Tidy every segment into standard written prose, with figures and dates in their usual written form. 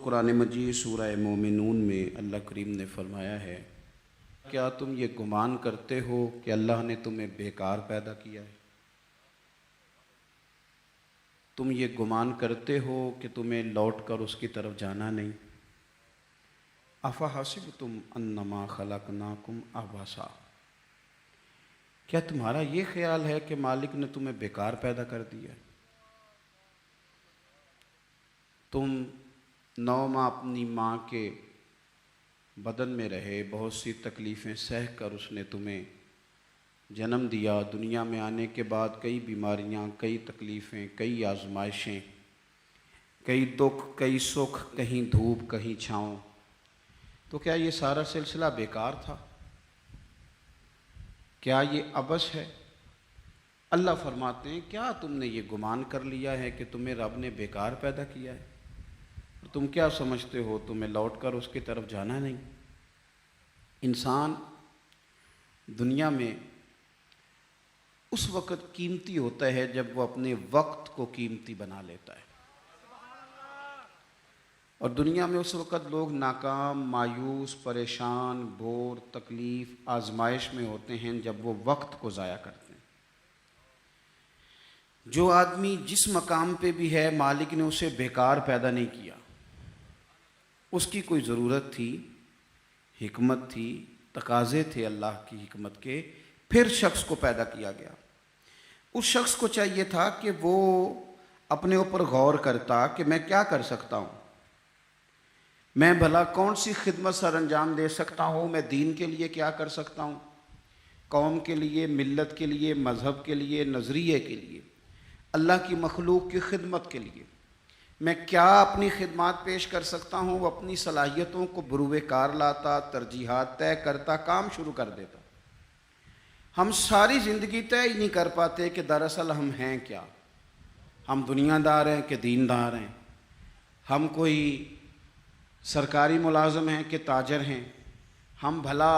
قرآن مجید سورہ مومنون میں اللہ کریم نے فرمایا ہے، کیا تم یہ گمان کرتے ہو کہ اللہ نے تمہیں بیکار پیدا کیا ہے؟ تم یہ گمان کرتے ہو کہ تمہیں لوٹ کر اس کی طرف جانا نہیں؟ افحسبتم انما خلقناکم عبثا، کیا تمہارا یہ خیال ہے کہ مالک نے تمہیں بیکار پیدا کر دیا؟ تم 9 ماہ اپنی ماں کے بدن میں رہے، بہت سی تکلیفیں سہ کر اس نے تمہیں جنم دیا۔ دنیا میں آنے کے بعد کئی بیماریاں، کئی تکلیفیں، کئی آزمائشیں، کئی دکھ، کئی سکھ، کہیں دھوپ کہیں چھاؤں، تو کیا یہ سارا سلسلہ بیکار تھا؟ کیا یہ عبث ہے؟ اللہ فرماتے ہیں کیا تم نے یہ گمان کر لیا ہے کہ تمہیں رب نے بیکار پیدا کیا ہے؟ تم کیا سمجھتے ہو تمہیں لوٹ کر اس کی طرف جانا نہیں؟ انسان دنیا میں اس وقت قیمتی ہوتا ہے جب وہ اپنے وقت کو قیمتی بنا لیتا ہے، اور دنیا میں اس وقت لوگ ناکام، مایوس، پریشان، بور، تکلیف، آزمائش میں ہوتے ہیں جب وہ وقت کو ضائع کرتے ہیں۔ جو آدمی جس مقام پہ بھی ہے، مالک نے اسے بیکار پیدا نہیں کیا، اس کی کوئی ضرورت تھی، حکمت تھی، تقاضے تھے اللہ کی حکمت کے، پھر شخص کو پیدا کیا گیا۔ اس شخص کو چاہیے تھا کہ وہ اپنے اوپر غور کرتا کہ میں کیا کر سکتا ہوں، میں بھلا کون سی خدمت سر انجام دے سکتا ہوں، میں دین کے لیے کیا کر سکتا ہوں، قوم کے لیے، ملت کے لیے، مذہب کے لیے، نظریے کے لیے، اللہ کی مخلوق کی خدمت کے لیے میں کیا اپنی خدمات پیش کر سکتا ہوں۔ وہ اپنی صلاحیتوں کو بروئے کار لاتا، ترجیحات طے کرتا، کام شروع کر دیتا۔ ہم ساری زندگی طے ہی نہیں کر پاتے کہ دراصل ہم ہیں کیا، ہم دنیا دار ہیں کہ دین دار ہیں، ہم کوئی سرکاری ملازم ہیں کہ تاجر ہیں، ہم بھلا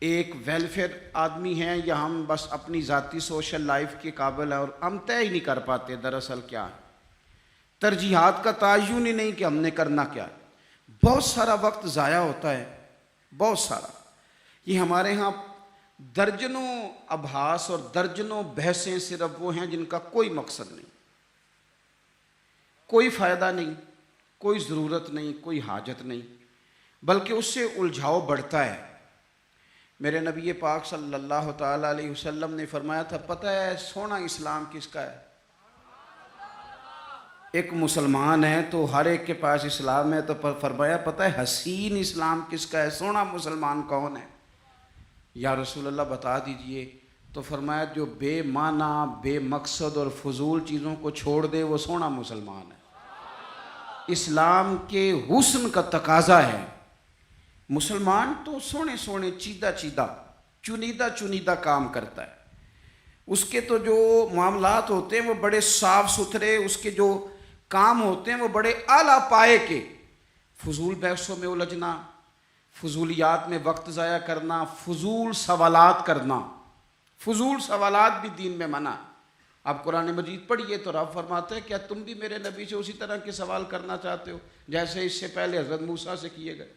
ایک ویلفیئر آدمی ہیں یا ہم بس اپنی ذاتی سوشل لائف کے قابل ہیں، اور ہم طے ہی نہیں کر پاتے دراصل کیا ہے۔ ترجیحات کا تعین ہی نہیں کہ ہم نے کرنا کیا ہے۔ بہت سارا وقت ضائع ہوتا ہے، بہت سارا۔ یہ ہمارے ہاں درجنوں ابحاث اور درجنوں بحثیں صرف وہ ہیں جن کا کوئی مقصد نہیں، کوئی فائدہ نہیں، کوئی ضرورت نہیں، کوئی حاجت نہیں، بلکہ اس سے الجھاؤ بڑھتا ہے۔ میرے نبی پاک صلی اللہ تعالیٰ علیہ وسلم نے فرمایا تھا، پتہ ہے سونا اسلام کس کا ہے؟ ایک مسلمان ہے تو ہر ایک کے پاس اسلام ہے، تو فرمایا پتہ ہے حسین اسلام کس کا ہے، سونا مسلمان کون ہے؟ یا رسول اللہ بتا دیجئے۔ تو فرمایا جو بے معنی، بے مقصد اور فضول چیزوں کو چھوڑ دے وہ سونا مسلمان ہے۔ اسلام کے حسن کا تقاضا ہے۔ مسلمان تو سونے سونے، چیدہ چیدہ، چنیدہ چنیدہ کام کرتا ہے۔ اس کے تو جو معاملات ہوتے ہیں وہ بڑے صاف ستھرے، اس کے جو کام ہوتے ہیں وہ بڑے اعلیٰ پائے کے۔ فضول بحثوں میں الجھنا، فضولیات میں وقت ضائع کرنا، فضول سوالات کرنا، فضول سوالات بھی دین میں منع۔ آپ قرآن مجید پڑھیے تو رب فرماتا ہے کیا تم بھی میرے نبی سے اسی طرح کے سوال کرنا چاہتے ہو جیسے اس سے پہلے حضرت موسیٰ سے کیے گئے؟